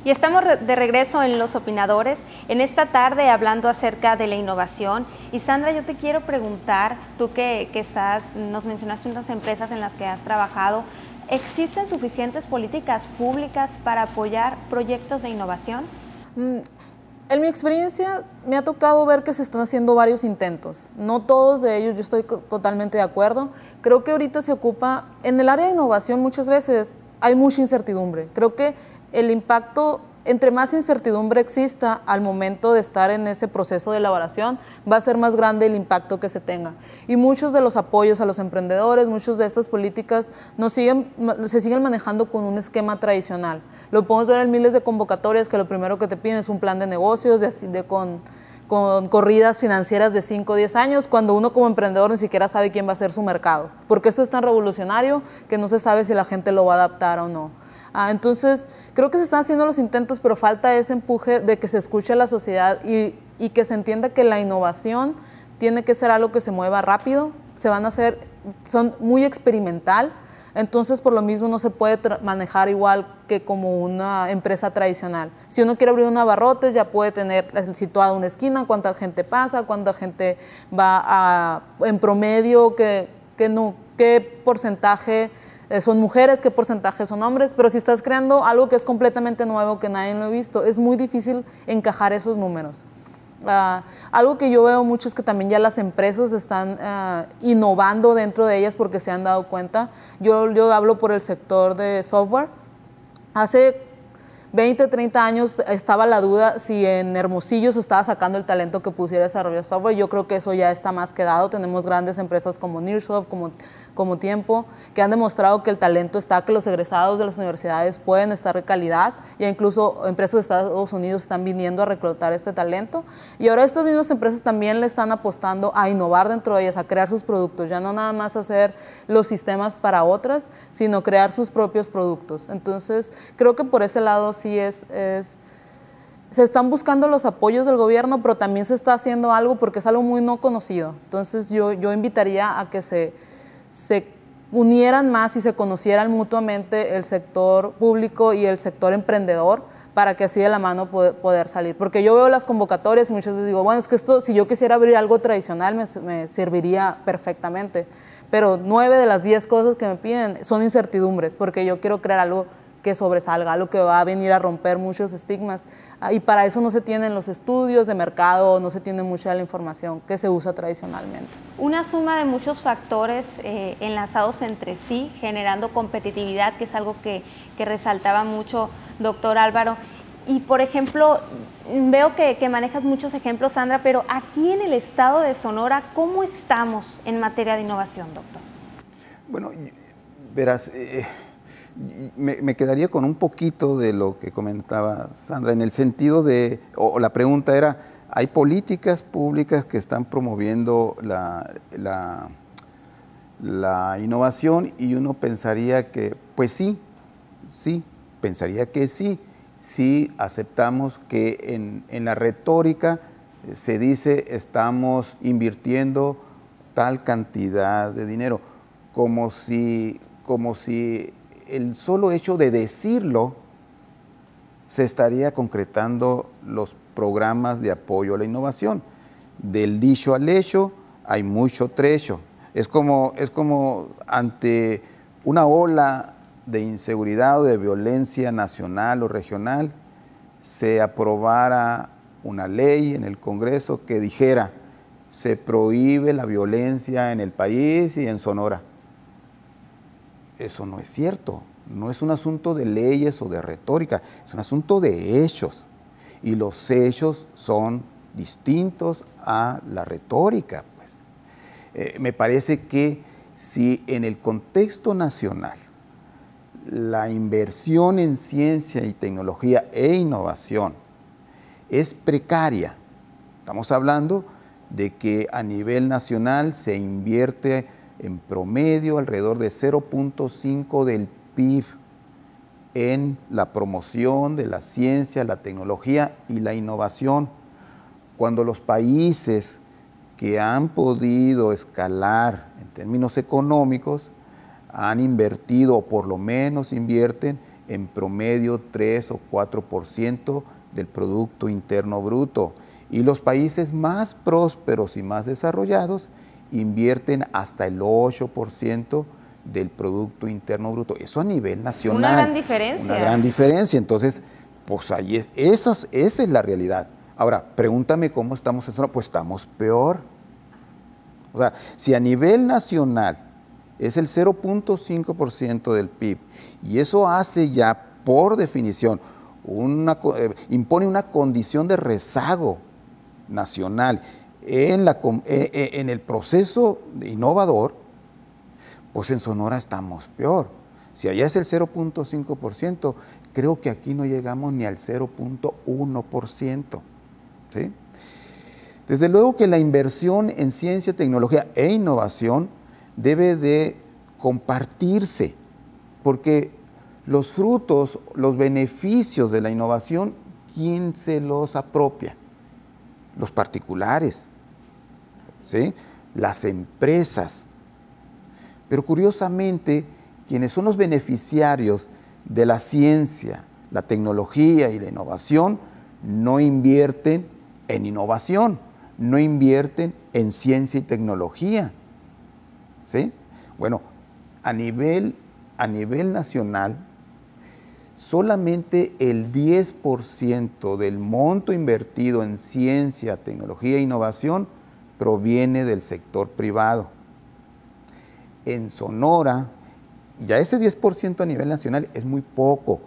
Y estamos de regreso en Los Opinadores, en esta tarde hablando acerca de la innovación. Y Sandra, yo te quiero preguntar, tú que nos mencionaste unas empresas en las que has trabajado, ¿existen suficientes políticas públicas para apoyar proyectos de innovación? En mi experiencia me ha tocado ver que se están haciendo varios intentos. No todos de ellos yo estoy totalmente de acuerdo. Creo que ahorita se ocupa, en el área de innovación muchas veces hay mucha incertidumbre. Creo que el impacto, entre más incertidumbre exista al momento de estar en ese proceso de elaboración, va a ser más grande el impacto que se tenga. Y muchos de los apoyos a los emprendedores, muchas de estas políticas se siguen manejando con un esquema tradicional. Lo podemos ver en miles de convocatorias que lo primero que te piden es un plan de negocios con corridas financieras de 5 o 10 años, cuando uno como emprendedor ni siquiera sabe quién va a ser su mercado, porque esto es tan revolucionario que no se sabe si la gente lo va a adaptar o no. Entonces, creo que se están haciendo los intentos, pero falta ese empuje de que se escuche a la sociedad y que se entienda que la innovación tiene que ser algo que se mueva rápido, son muy experimental, entonces por lo mismo no se puede manejar igual que como una empresa tradicional. Si uno quiere abrir un abarrotes, ya puede tener situada una esquina, cuánta gente pasa, cuánta gente va en promedio, qué porcentaje son mujeres, qué porcentaje son hombres, pero si estás creando algo que es completamente nuevo, que nadie lo ha visto, es muy difícil encajar esos números. Algo que yo veo mucho es que también ya las empresas están innovando dentro de ellas porque se han dado cuenta. Yo hablo por el sector de software. Hace 20, 30 años estaba la duda si en Hermosillo se estaba sacando el talento que pusiera a desarrollar software. Yo creo que eso ya está más que dado. Tenemos grandes empresas como Nearsoft, como Tiempo, que han demostrado que el talento está, que los egresados de las universidades pueden estar de calidad. Ya incluso empresas de Estados Unidos están viniendo a reclutar este talento. Y ahora estas mismas empresas también le están apostando a innovar dentro de ellas, a crear sus productos. Ya no nada más hacer los sistemas para otras, sino crear sus propios productos. Entonces, creo que por ese lado sí se están buscando los apoyos del gobierno, pero también se está haciendo algo porque es algo muy no conocido. Entonces yo invitaría a que se unieran más y se conocieran mutuamente el sector público y el sector emprendedor para que así de la mano poder salir. Porque yo veo las convocatorias y muchas veces digo, bueno, es que esto, si yo quisiera abrir algo tradicional me serviría perfectamente, pero 9 de las 10 cosas que me piden son incertidumbres, porque yo quiero crear algo que sobresalga, algo que va a venir a romper muchos estigmas, y para eso no se tienen los estudios de mercado, no se tiene mucha de la información que se usa tradicionalmente. Una suma de muchos factores enlazados entre sí, generando competitividad, que es algo que resaltaba mucho doctor Álvaro. Y por ejemplo, veo que manejas muchos ejemplos, Sandra, pero aquí en el estado de Sonora, ¿cómo estamos en materia de innovación, doctor? Bueno, verás, me quedaría con un poquito de lo que comentaba Sandra, en el sentido de, o la pregunta era, ¿hay políticas públicas que están promoviendo la innovación? Y uno pensaría que, pues sí, pensaría que sí, si aceptamos que en la retórica se dice estamos invirtiendo tal cantidad de dinero, como si el solo hecho de decirlo se estaría concretando los programas de apoyo a la innovación. Del dicho al hecho hay mucho trecho. Es como ante una ola de inseguridad o de violencia nacional o regional, se aprobara una ley en el Congreso que dijera se prohíbe la violencia en el país y en Sonora. Eso no es cierto, no es un asunto de leyes o de retórica, es un asunto de hechos. Y los hechos son distintos a la retórica, pues. Me parece que si en el contexto nacional la inversión en ciencia y tecnología e innovación es precaria, estamos hablando de que a nivel nacional se invierte en promedio alrededor de 0.5 del PIB en la promoción de la ciencia, la tecnología y la innovación, cuando los países que han podido escalar en términos económicos han invertido, o por lo menos invierten, en promedio 3 o 4% del Producto Interno Bruto. Y los países más prósperos y más desarrollados invierten hasta el 8% del Producto Interno Bruto. Eso a nivel nacional. Una gran diferencia. Una gran diferencia. Entonces, pues ahí esa es la realidad. Ahora, pregúntame cómo estamos en Sonora. Pues estamos peor. O sea, si a nivel nacional es el 0.5% del PIB, y eso hace ya, por definición, impone una condición de rezago nacional en el proceso innovador, pues en Sonora estamos peor. Si allá es el 0.5%, creo que aquí no llegamos ni al 0.1%. ¿Sí? Desde luego que la inversión en ciencia, tecnología e innovación debe de compartirse, porque los frutos, los beneficios de la innovación, ¿quién se los apropia? Los particulares, ¿sí? Las empresas. Pero curiosamente, quienes son los beneficiarios de la ciencia, la tecnología y la innovación, no invierten en innovación, no invierten en ciencia y tecnología. ¿Sí? Bueno, a nivel nacional, solamente el 10% del monto invertido en ciencia, tecnología e innovación proviene del sector privado. En Sonora, ya ese 10% a nivel nacional es muy poco,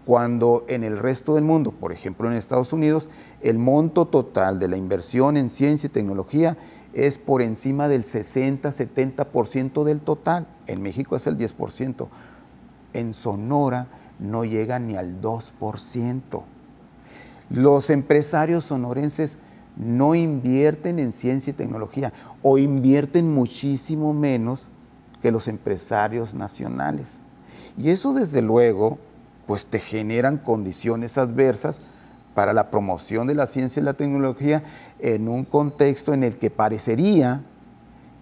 cuando en el resto del mundo, por ejemplo en Estados Unidos, el monto total de la inversión en ciencia y tecnología es por encima del 60-70% del total. En México es el 10%. En Sonora no llega ni al 2%. Los empresarios sonorenses no invierten en ciencia y tecnología, o invierten muchísimo menos que los empresarios nacionales. Y eso, desde luego, pues te generan condiciones adversas para la promoción de la ciencia y la tecnología en un contexto en el que parecería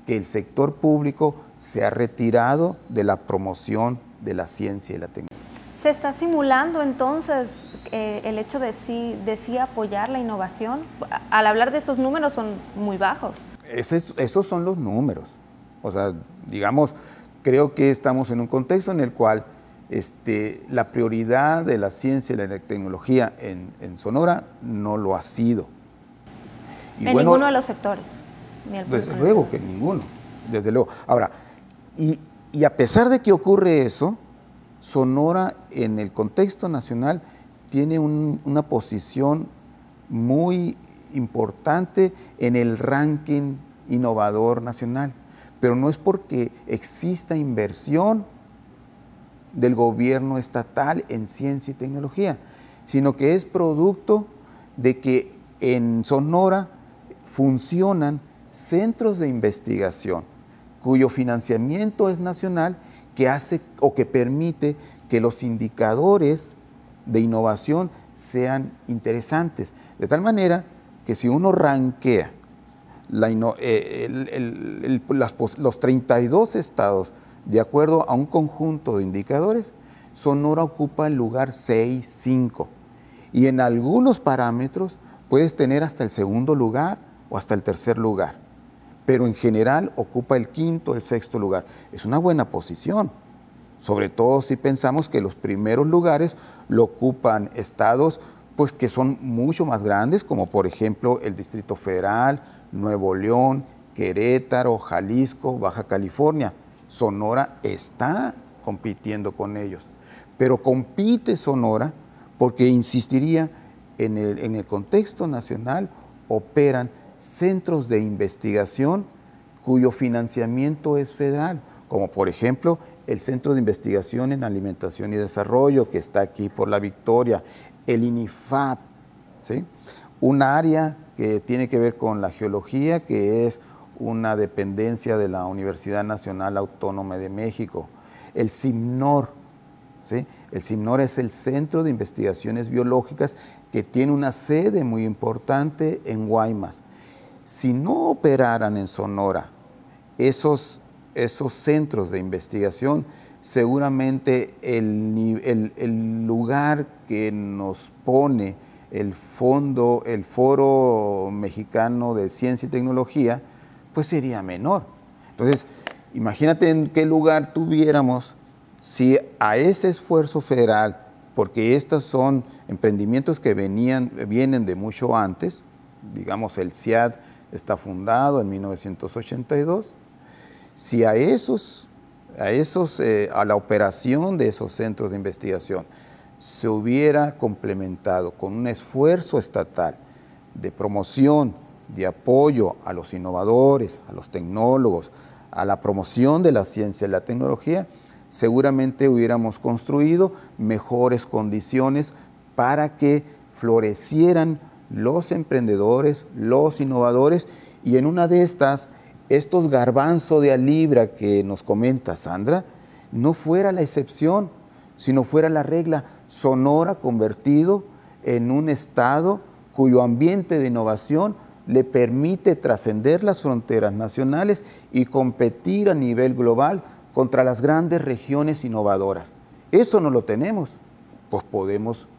que el sector público se ha retirado de la promoción de la ciencia y la tecnología. ¿Se está simulando entonces el hecho de sí apoyar la innovación? Al hablar de esos números son muy bajos. Esos son los números. O sea, digamos, creo que estamos en un contexto en el cual la prioridad de la ciencia y la tecnología en Sonora no lo ha sido. Y en ninguno de los sectores. Desde luego que ninguno, desde luego. Ahora, y a pesar de que ocurre eso, Sonora en el contexto nacional tiene una posición muy importante en el ranking innovador nacional, pero no es porque exista inversión del gobierno estatal en ciencia y tecnología, sino que es producto de que en Sonora funcionan centros de investigación cuyo financiamiento es nacional, que hace o que permite que los indicadores de innovación sean interesantes, de tal manera que si uno rankea los 32 estados de acuerdo a un conjunto de indicadores, Sonora ocupa el lugar 6, 5, y en algunos parámetros puedes tener hasta el segundo lugar o hasta el tercer lugar, pero en general ocupa el quinto, el sexto lugar. Es una buena posición, sobre todo si pensamos que los primeros lugares lo ocupan estados pues, que son mucho más grandes, como por ejemplo el Distrito Federal, Nuevo León, Querétaro, Jalisco, Baja California. Sonora está compitiendo con ellos, pero compite Sonora porque, insistiría, en el contexto nacional operan centros de investigación cuyo financiamiento es federal, como por ejemplo el Centro de Investigación en Alimentación y Desarrollo, que está aquí por La Victoria, el INIFAP, ¿sí? Un área que tiene que ver con la geología, que es una dependencia de la Universidad Nacional Autónoma de México, el CIMNOR, ¿sí? El CIMNOR es el Centro de Investigaciones Biológicas que tiene una sede muy importante en Guaymas. Si no operaran en Sonora esos esos centros de investigación, seguramente el lugar que nos pone el Foro Mexicano de Ciencia y Tecnología, pues sería menor. Entonces, imagínate en qué lugar tuviéramos si a ese esfuerzo federal, porque estos son emprendimientos que vienen de mucho antes, digamos el CIAD está fundado en 1982, si a la operación de esos centros de investigación se hubiera complementado con un esfuerzo estatal de promoción, de apoyo a los innovadores, a los tecnólogos, a la promoción de la ciencia y la tecnología, seguramente hubiéramos construido mejores condiciones para que florecieran los emprendedores, los innovadores, y en una de estas, estos garbanzos de a libra que nos comenta Sandra, no fuera la excepción, sino fuera la regla. Sonora convertido en un estado cuyo ambiente de innovación le permite trascender las fronteras nacionales y competir a nivel global contra las grandes regiones innovadoras. Eso no lo tenemos, pues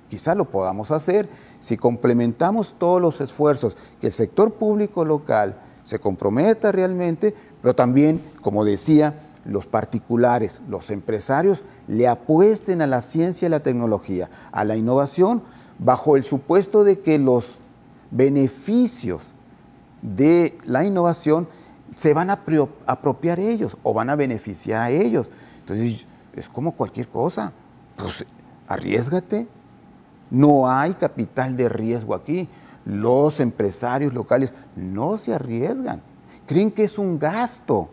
quizá lo podamos hacer si complementamos todos los esfuerzos, que el sector público local se comprometa realmente, pero también, como decía, los particulares, los empresarios, le apuesten a la ciencia y la tecnología, a la innovación, bajo el supuesto de que los beneficios de la innovación se van a apropiar ellos o van a beneficiar a ellos. Entonces, es como cualquier cosa, pues arriésgate. No hay capital de riesgo aquí. Los empresarios locales no se arriesgan. Creen que es un gasto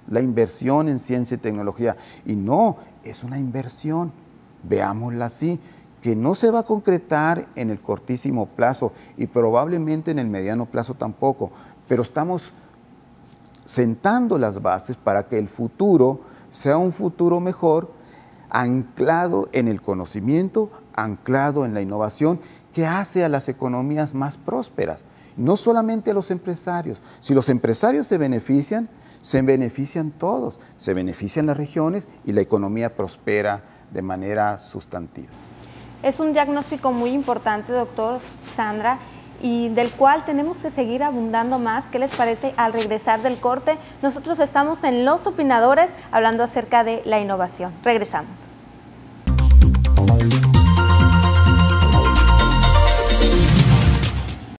la inversión en ciencia y tecnología. Y no, es una inversión, veámosla así, que no se va a concretar en el cortísimo plazo y probablemente en el mediano plazo tampoco, pero estamos sentando las bases para que el futuro sea un futuro mejor, anclado en el conocimiento, anclado en la innovación, que hace a las economías más prósperas. No solamente a los empresarios. Si los empresarios se benefician todos, se benefician las regiones y la economía prospera de manera sustantiva. Es un diagnóstico muy importante, doctor Sandra, y del cual tenemos que seguir abundando más. ¿Qué les parece al regresar del corte? Nosotros estamos en Los Opinadores hablando acerca de la innovación. Regresamos.